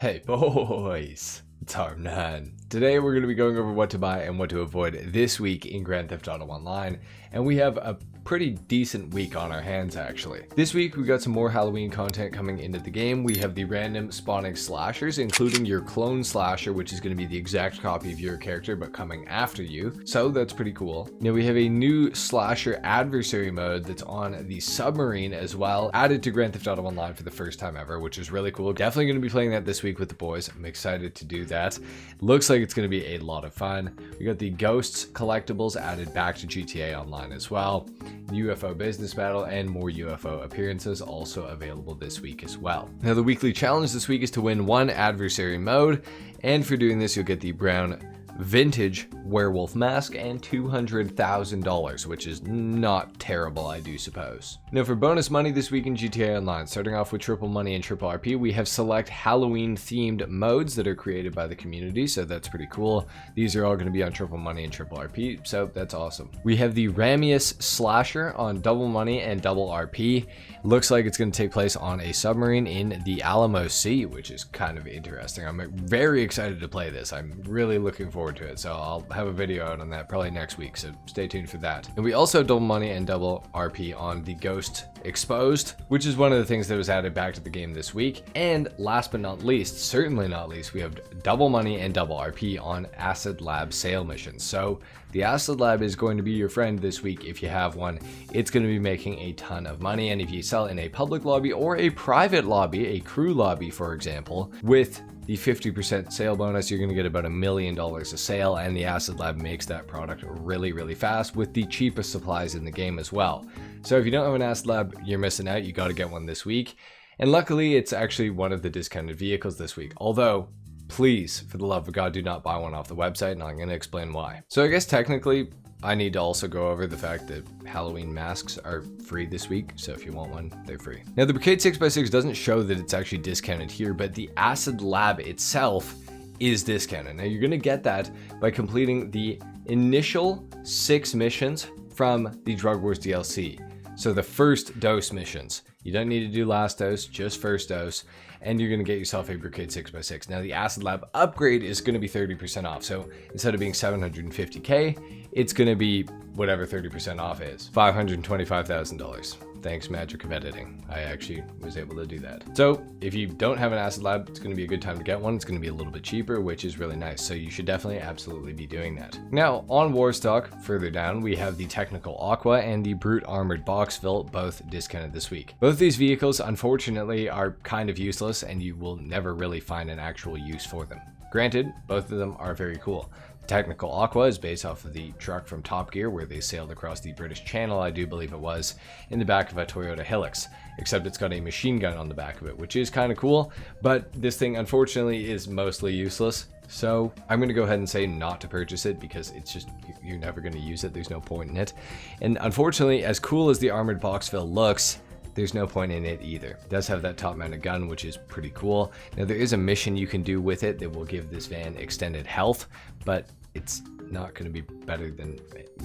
Hey boys, it's HarmNone. Today we're going to be going over what to buy and what to avoid this week in Grand Theft Auto Online, and we have a pretty decent week on our hands actually. This week we got some more Halloween content coming into the game. We have the random spawning slashers, including your clone slasher, which is going to be the exact copy of your character but coming after you, so that's pretty cool. Now we have a new slasher adversary mode that's on the submarine as well, added to Grand Theft Auto Online for the first time ever, which is really cool. Definitely going to be playing that this week with the boys. I'm excited to do that. Looks like it's going to be a lot of fun. We got the ghosts collectibles added back to GTA Online as well. UFO business battle and more UFO appearances also available this week as well. Now the weekly challenge this week is to win one adversary mode, and for doing this you'll get the brown vintage werewolf mask and $200,000, which is not terrible, I do suppose. Now for bonus money this week in GTA Online, starting off with triple money and triple RP, we have select Halloween themed modes that are created by the community, so that's pretty cool. These are all going to be on triple money and triple RP, so that's awesome. We have the Ramius slasher on double money and double RP. Looks like it's going to take place on a submarine in the Alamo Sea, which is kind of interesting. I'm very excited to play this. I'm really looking forward to it, so I'll have a video out on that probably next week, so stay tuned for that. And we also have double money and double RP on the Ghost Exposed, which is one of the things that was added back to the game this week. And last but not least, certainly not least, we have double money and double RP on Acid Lab sale missions. So the Acid Lab is going to be your friend this week if you have one. It's going to be making a ton of money, and if you sell in a public lobby or a private lobby, a crew lobby for example, with the 50% sale bonus, you're going to get about $1 million a sale, and the Acid Lab makes that product really fast with the cheapest supplies in the game as well. So if you don't have an Acid Lab, you're missing out. You got to get one this week, and luckily it's actually one of the discounted vehicles this week, although please, for the love of God, do not buy one off the website, and I'm going to explain why. So I guess technically I need to also go over the fact that Halloween masks are free this week, so if you want one, they're free. Now the Brigade 6x6 doesn't show that it's actually discounted here, but the Acid Lab itself is discounted. Now you're going to get that by completing the initial 6 missions from the Drug Wars DLC. So the first dose missions. You don't need to do last dose, just first dose, and you're going to get yourself a Brigade 6x6. Now the Acid Lab upgrade is going to be 30% off, so instead of being $750K, it's going to be whatever 30% off is, $525,000. Thanks, magic of editing. I actually was able to do that. So if you don't have an Acid Lab, it's going to be a good time to get one. It's going to be a little bit cheaper, which is really nice. So you should definitely absolutely be doing that. Now on Warstock, further down, we have the Technical Aqua and the Brute Armored Boxville, both discounted this week. Both these vehicles, unfortunately, are kind of useless, and you will never really find an actual use for them. Granted, both of them are very cool. Technical Aqua is based off of the truck from Top Gear where they sailed across the British Channel, I do believe it was, in the back of a Toyota Hilux, except it's got a machine gun on the back of it, which is kind of cool, but this thing unfortunately is mostly useless. So I'm going to go ahead and say not to purchase it because it's just, you're never going to use it. There's no point in it. And unfortunately, as cool as the Armored Boxville looks, there's no point in it either. It does have that top-mounted gun, which is pretty cool. Now there is a mission you can do with it that will give this van extended health, but it's not going to be better than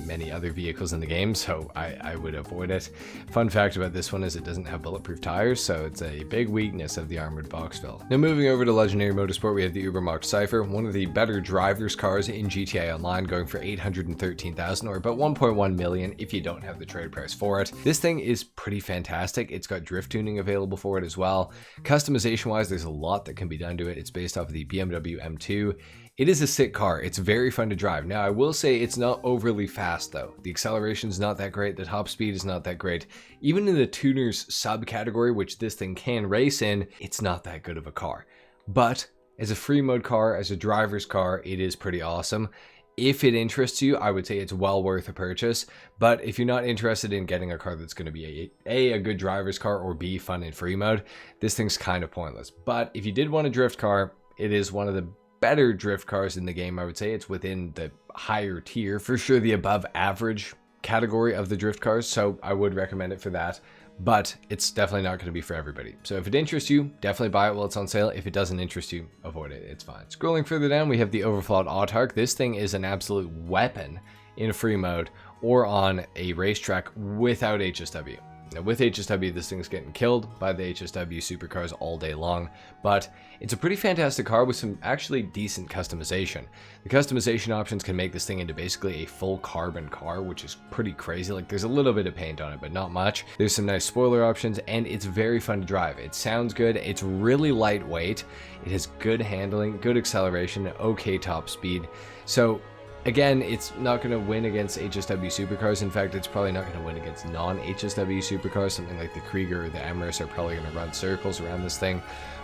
many other vehicles in the game, so I would avoid it. Fun fact about this one is it doesn't have bulletproof tires, so it's a big weakness of the Armored Boxville. Now moving over to Legendary Motorsport, we have the Ubermark Cypher, one of the better driver's cars in GTA Online, going for $813,000 or about $1.1 million if you don't have the trade price for it. This thing is pretty fantastic. It's got drift tuning available for it as well. Customization wise, there's a lot that can be done to it. It's based off of the BMW M2. It is a sick car. It's very fun to drive. Now, I will say it's not overly fast though. The acceleration is not that great. The top speed is not that great. Even in the tuners subcategory, which this thing can race in, it's not that good of a car. But as a free mode car, as a driver's car, it is pretty awesome. If it interests you, I would say it's well worth a purchase. But if you're not interested in getting a car that's going to be a good driver's car, or B, fun in free mode, this thing's kind of pointless. But if you did want a drift car, it is one of the better drift cars in the game. I would say it's within the higher tier, for sure the above average category of the drift cars, so I would recommend it for that, but it's definitely not going to be for everybody. So if it interests you, definitely buy it while it's on sale. If it doesn't interest you, avoid it. It's fine. Scrolling further down, we have the Overflawed Autark. This thing is an absolute weapon in free mode or on a racetrack without HSW. Now with HSW, this thing's getting killed by the HSW supercars all day long, but it's a pretty fantastic car with some actually decent customization. The customization options can make this thing into basically a full carbon car, which is pretty crazy. Like, there's a little bit of paint on it, but not much. There's some nice spoiler options, and it's very fun to drive. It sounds good. It's really lightweight. It has good handling, good acceleration, okay top speed. So again, it's not going to win against HSW supercars. In fact, it's probably not going to win against non-HSW supercars. Something like the Krieger or the Emirates are probably going to run circles around this thing.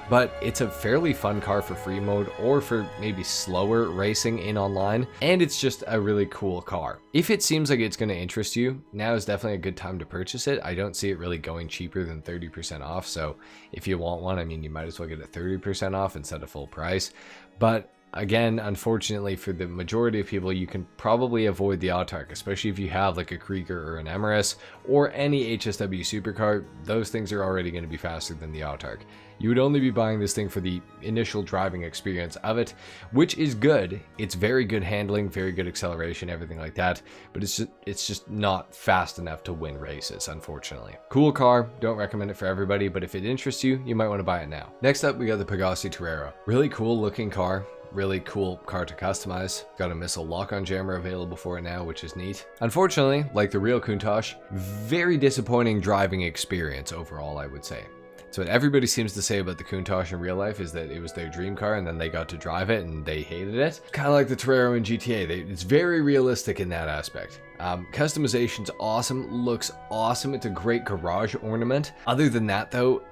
But it's a fairly fun car for free mode or for maybe slower racing in online. And it's just a really cool car. If it seems like it's going to interest you, now is definitely a good time to purchase it. I don't see it really going cheaper than 30% off. So if you want one, I mean, you might as well get it 30% off instead of full price. But again, unfortunately for the majority of people, you can probably avoid the Autark, especially if you have like a Krieger or an Emirates or any HSW supercar. Those things are already going to be faster than the Autark. You would only be buying this thing for the initial driving experience of it, which is good. It's very good handling, very good acceleration, everything like that, but it's just not fast enough to win races, unfortunately. Cool car, don't recommend it for everybody, but if it interests you, you might want to buy it now. Next up, we got the Pegasi Torero. Really cool looking car. Really cool car to customize. Got a missile lock-on jammer available for it now, which is neat. Unfortunately, like the real Countach, very disappointing driving experience overall, I would say. So what everybody seems to say about the Countach in real life is that it was their dream car and then they got to drive it and they hated it. Kind of like the Torero in GTA. It's very realistic in that aspect. Customization's awesome, looks awesome. It's a great garage ornament. Other than that though,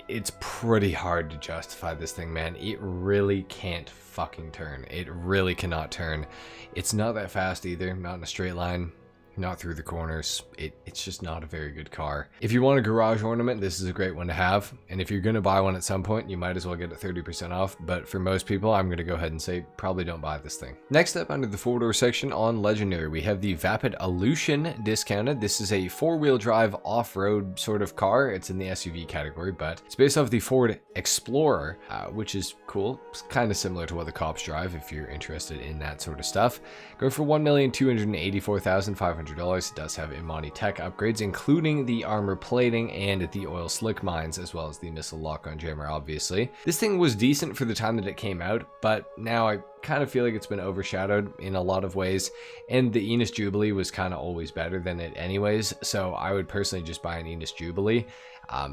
it's pretty hard to justify this thing, man. It really can't fucking turn. It really cannot turn. It's not that fast either, not in a straight line. Not through the corners. It's just not a very good car. If you want a garage ornament, this is a great one to have. And if you're going to buy one at some point, you might as well get it 30% off. But for most people, I'm going to go ahead and say probably don't buy this thing. Next up, under the four-door section on Legendary, we have the Vapid Illusion discounted. This is a four-wheel drive off-road sort of car. It's in the SUV category, but it's based off the Ford Explorer, which is cool. It's kind of similar to what the cops drive if you're interested in that sort of stuff. Going for $1,284,500. It does have Imani tech upgrades, including the armor plating and the oil slick mines, as well as the missile lock-on jammer, obviously. This thing was decent for the time that it came out, but now I kind of feel like it's been overshadowed in a lot of ways, and the Enos Jubilee was kind of always better than it anyways, so I would personally just buy an Enos Jubilee.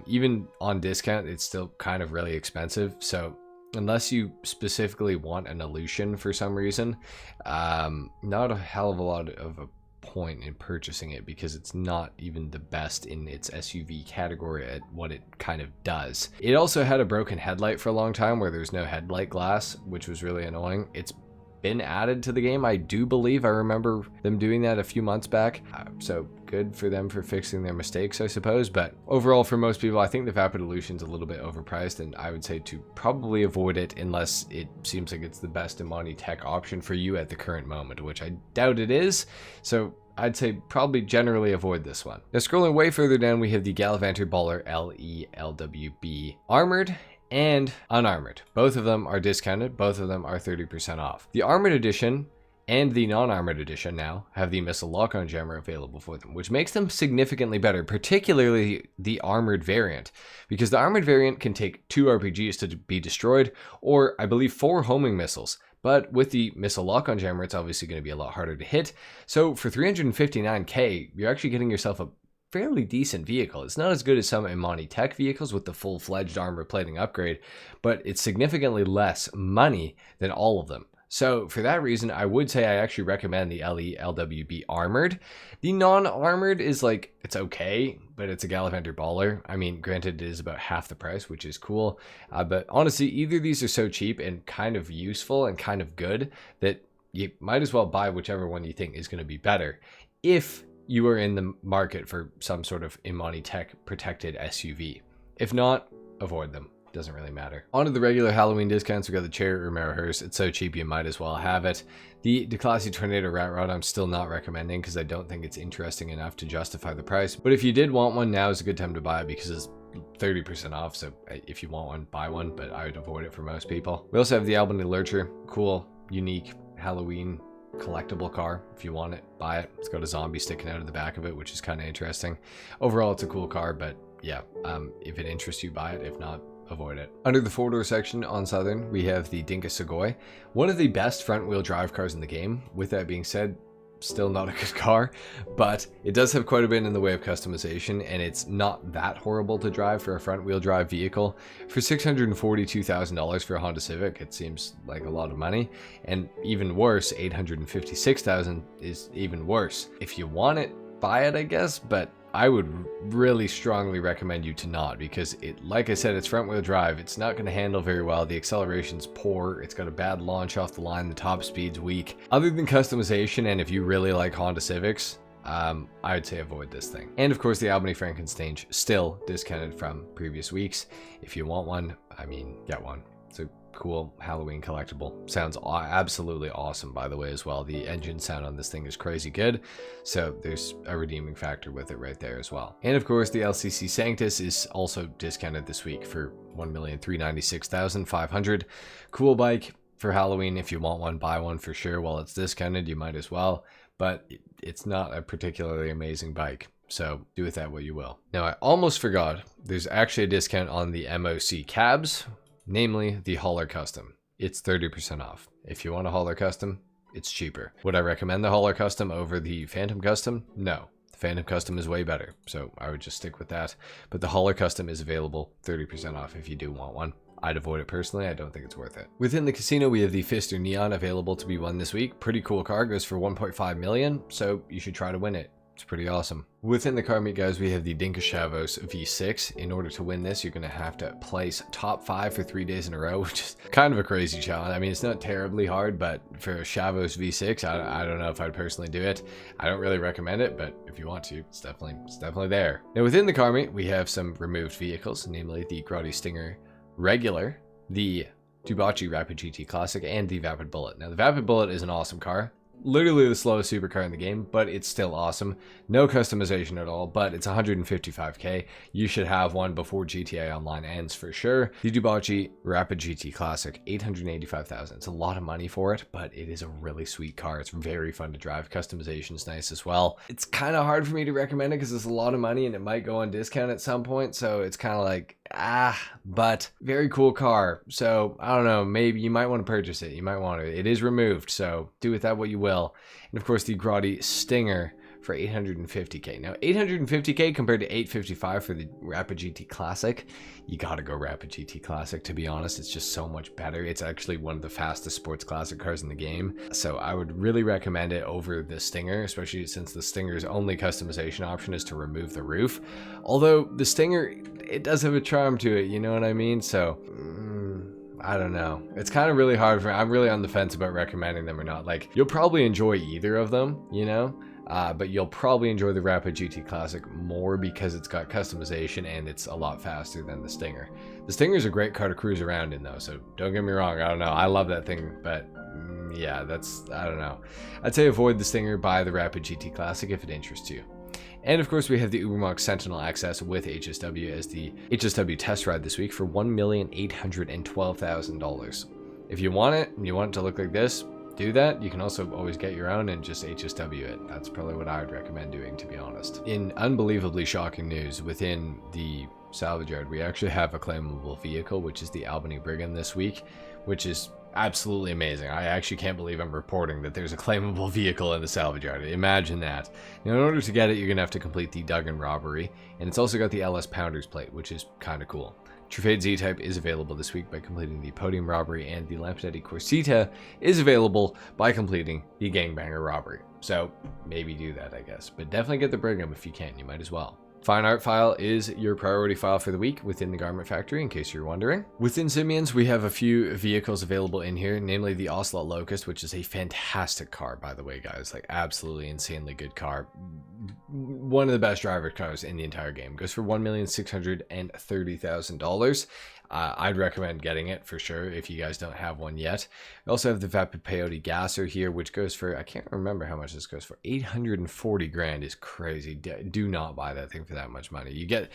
Even on discount, it's still kind of really expensive, so unless you specifically want an Illusion for some reason, not a hell of a lot of a point in purchasing it, because it's not even the best in its SUV category at what it kind of does. It also had a broken headlight for a long time where there's no headlight glass, which was really annoying. It's been added to the game, I do believe. I remember them doing that a few months back, so good for them for fixing their mistakes, I suppose. But overall, for most people, I think the Vapid Illusion's a little bit overpriced, and I would say to probably avoid it unless it seems like it's the best Imani tech option for you at the current moment, which I doubt it is. So I'd say probably generally avoid this one. Now scrolling way further down, we have the Gallivanter Baller LELWB armored and unarmored. Both of them are discounted. Both of them are 30% off. The armored edition and the non-armored edition now have the missile lock-on jammer available for them, which makes them significantly better, particularly the armored variant, because the armored variant can take 2 RPGs to be destroyed, or I believe 4 homing missiles. But with the missile lock-on jammer, it's obviously going to be a lot harder to hit. So for $359K, you're actually getting yourself a fairly decent vehicle. It's not as good as some Imani tech vehicles with the full-fledged armor plating upgrade, but it's significantly less money than all of them. So for that reason, I would say I actually recommend the LELWB armored. The non-armored is like, it's okay, but it's a Gallivanter Baller. I mean, granted, it is about half the price, which is cool. But honestly, either of these are so cheap and kind of useful and kind of good that you might as well buy whichever one you think is going to be better, if you are in the market for some sort of Imani tech protected SUV. If not, avoid them. Doesn't really matter. On to the regular Halloween discounts. We got the Cherry Romero hearse. It's so cheap you might as well have it. The Declassy Tornado Rat Rod I'm still not recommending because I don't think it's interesting enough to justify the price. But if you did want one, now is a good time to buy it because it's 30% off. So if you want one, buy one, but I would avoid it for most people. We also have the Albany Lurcher. Cool, unique Halloween collectible car. If you want it, buy it. It's got a zombie sticking out of the back of it, which is kind of interesting. Overall, it's a cool car, but yeah, if it interests you, buy it. If not, avoid it. Under the four-door section on Southern, we have the Dinka Sugoi, one of the best front-wheel drive cars in the game. With that being said, still not a good car, but it does have quite a bit in the way of customization, and it's not that horrible to drive for a front-wheel drive vehicle. For $642,000 for a Honda Civic, it seems like a lot of money, and even worse, $856,000 is even worse. If you want it, buy it, I guess, but I would really strongly recommend you to not, because it, like I said, it's front wheel drive. It's not going to handle very well. The acceleration's poor. It's got a bad launch off the line. The top speed's weak. Other than customization, and if you really like Honda Civics, I would say avoid this thing. And of course, the Albany Frankenstein, still discounted from previous weeks. If you want one, I mean, get one. It's a cool Halloween collectible. Sounds absolutely awesome, by the way, as well. The engine sound on this thing is crazy good, so there's a redeeming factor with it right there as well. And of course, the LCC Sanctus is also discounted this week for $1,396,500. Cool bike for Halloween. If you want one, buy one for sure. While it's discounted, you might as well, but it's not a particularly amazing bike, so do with that what you will. Now, I almost forgot, there's actually a discount on the MOC cabs, namely the Hauler Custom. It's 30% off. If you want a Hauler Custom, it's cheaper. Would I recommend the Hauler Custom over the Phantom Custom? No. The Phantom Custom is way better, so I would just stick with that. But the Hauler Custom is available 30% off if you do want one. I'd avoid it personally. I don't think it's worth it. Within the casino, we have the Pfister Neon available to be won this week. Pretty cool car, goes for 1.5 million, so you should try to win it. It's pretty awesome. Within the car meet, guys, we have the Dinka Chavos V6. In order to win this, you're going to have to place top 5 for 3 days in a row, which is kind of a crazy challenge. I mean, it's not terribly hard, but for a Chavos V6, I don't know if I'd personally do it. I don't really recommend it, but if you want to, it's definitely there. Now, within the car meet, we have some removed vehicles, namely the Grotti Stinger Regular, the Dubachi Rapid GT Classic, and the Vapid Bullet. Now, the Vapid Bullet is an awesome car. Literally the slowest supercar in the game, but it's still awesome. No customization at all, but it's 155k. You should have one before GTA Online ends for sure. The Dubachi Rapid GT Classic, 885,000. It's a lot of money for it, but it is a really sweet car. It's very fun to drive. Customization's nice as well. It's kind of hard for me to recommend it because it's a lot of money and it might go on discount at some point, so it's kind of like, but very cool car. So I don't know, maybe you might want to purchase it. You might want to. It is removed, so do with that what you will. And of course, the Grotti Stinger for 850k. Now, 850k compared to 855 for the Rapid GT Classic. You gotta go Rapid GT Classic, to be honest. It's just so much better. It's actually one of the fastest sports classic cars in the game. So I would really recommend it over the Stinger, especially since the Stinger's only customization option is to remove the roof. Although the Stinger, it does have a charm to it, you know what I mean? So I don't know. It's kind of really hard for, I'm really on the fence about recommending them or not. Like, you'll probably enjoy either of them, you know? But you'll probably enjoy the Rapid GT Classic more because it's got customization and it's a lot faster than the Stinger. The Stinger's a great car to cruise around in though, so don't get me wrong. I don't know. I love that thing, but yeah, I don't know. I'd say avoid the Stinger, buy the Rapid GT Classic if it interests you. And of course, we have the Ubermax Sentinel XS with HSW as the HSW test ride this week for $1,812,000. If you want it and you want it to look like this, do that. You can also always get your own and just HSW it. That's probably what I would recommend doing, to be honest. In unbelievably shocking news, within the salvage yard, we actually have a claimable vehicle, which is the Albany Brigham this week, which is absolutely amazing. I actually can't believe I'm reporting that there's a claimable vehicle in the salvage yard. Imagine that. Now, in order to get it, you're gonna have to complete the Duggan robbery, and it's also got the LS Pounders plate, which is kind of cool. Truffaut Z-Type is available this week by completing the Podium robbery, and the Lampedetti Corsita is available by completing the Gangbanger robbery. So maybe do that, I guess, but definitely get the Brigham if you can. You might as well. Fine Art File is your priority file for the week within the Garment Factory, in case you're wondering. Within Simeon's, we have a few vehicles available in here, namely the Ocelot Locust, which is a fantastic car, by the way, guys. Like, absolutely insanely good car. One of the best driver cars in the entire game. Goes for $1,630,000. I'd recommend getting it for sure if you guys don't have one yet. We also have the Vapid Peyote Gasser here, which goes for, I can't remember how much this goes for. 840 grand is crazy. Do not buy that thing for that much money. If you get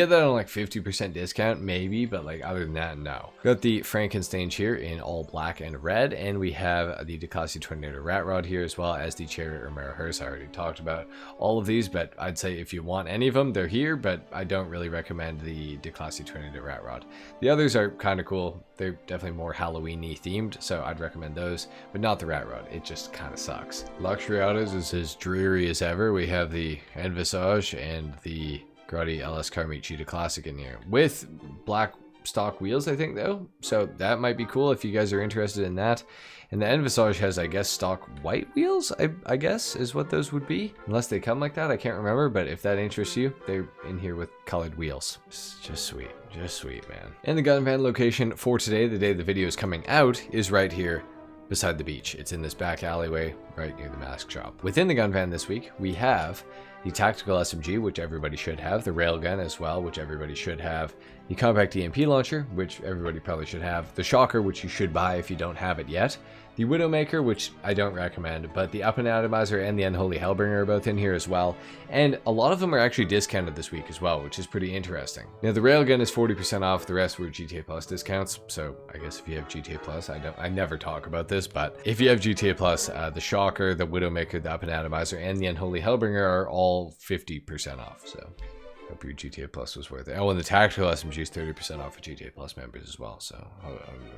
that on like 50% discount, maybe, but like other than that, no. Got the Frankenstein here in all black and red, and we have the Declassy Tornado Rat Rod here, as well as the Chariot Romero Hearse. I already talked about all of these, but I'd say if you want any of them, they're here, but I don't really recommend the Declassy Tornado Rat Rod. The others are kind of cool. They're definitely more Halloween-y themed, so I'd recommend those, but not the Rat Rod. It just kind of sucks. Luxury autos is as dreary as ever. We have the Envisage and the Grotti LS Carmeet Cheetah Classic in here with black stock wheels, I think, though, so that might be cool if you guys are interested in that. And the Envisage has, I guess, stock white wheels, I guess is what those would be, unless they come like that. I can't remember, but if that interests you, they're in here with colored wheels. It's just sweet, man. And the gun van location for today, the day the video is coming out, is right here beside the beach. It's in this back alleyway right near the mask shop. Within the gun van this week, we have the tactical SMG, which everybody should have, the railgun as well, which everybody should have, the compact EMP launcher, which everybody probably should have, the shocker, which you should buy if you don't have it yet, the Widowmaker, which I don't recommend, but the Up and Atomizer and the Unholy Hellbringer are both in here as well, and a lot of them are actually discounted this week as well, which is pretty interesting. Now the railgun is 40% off, the rest were GTA Plus discounts, so I guess if you have GTA Plus, I never talk about this, but if you have GTA Plus, the shocker, the Widowmaker, the Up and Atomizer, and the Unholy Hellbringer are all 50% off, so hope your GTA Plus was worth it. Oh, and the tactical SMG is 30% off for GTA Plus members as well, so I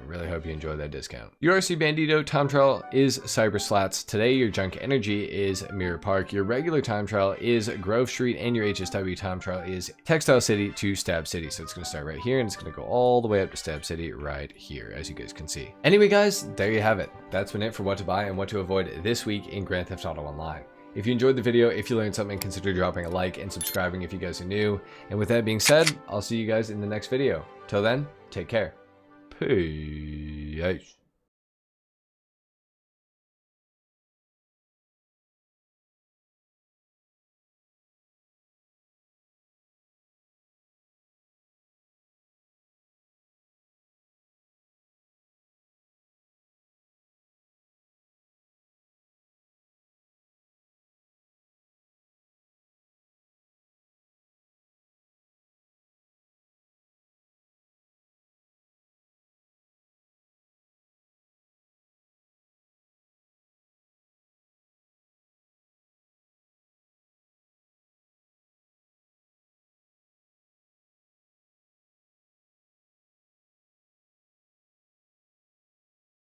really hope you enjoy that discount. Your RC Bandito time trial is Cyber Slats. Today, your Junk Energy is Mirror Park. Your regular time trial is Grove Street, and your HSW time trial is Textile City to Stab City. So it's going to start right here, and it's going to go all the way up to Stab City right here, as you guys can see. Anyway, guys, there you have it. That's been it for what to buy and what to avoid this week in Grand Theft Auto Online. If you enjoyed the video, if you learned something, consider dropping a like and subscribing if you guys are new. And with that being said, I'll see you guys in the next video. Till then, take care. Peace.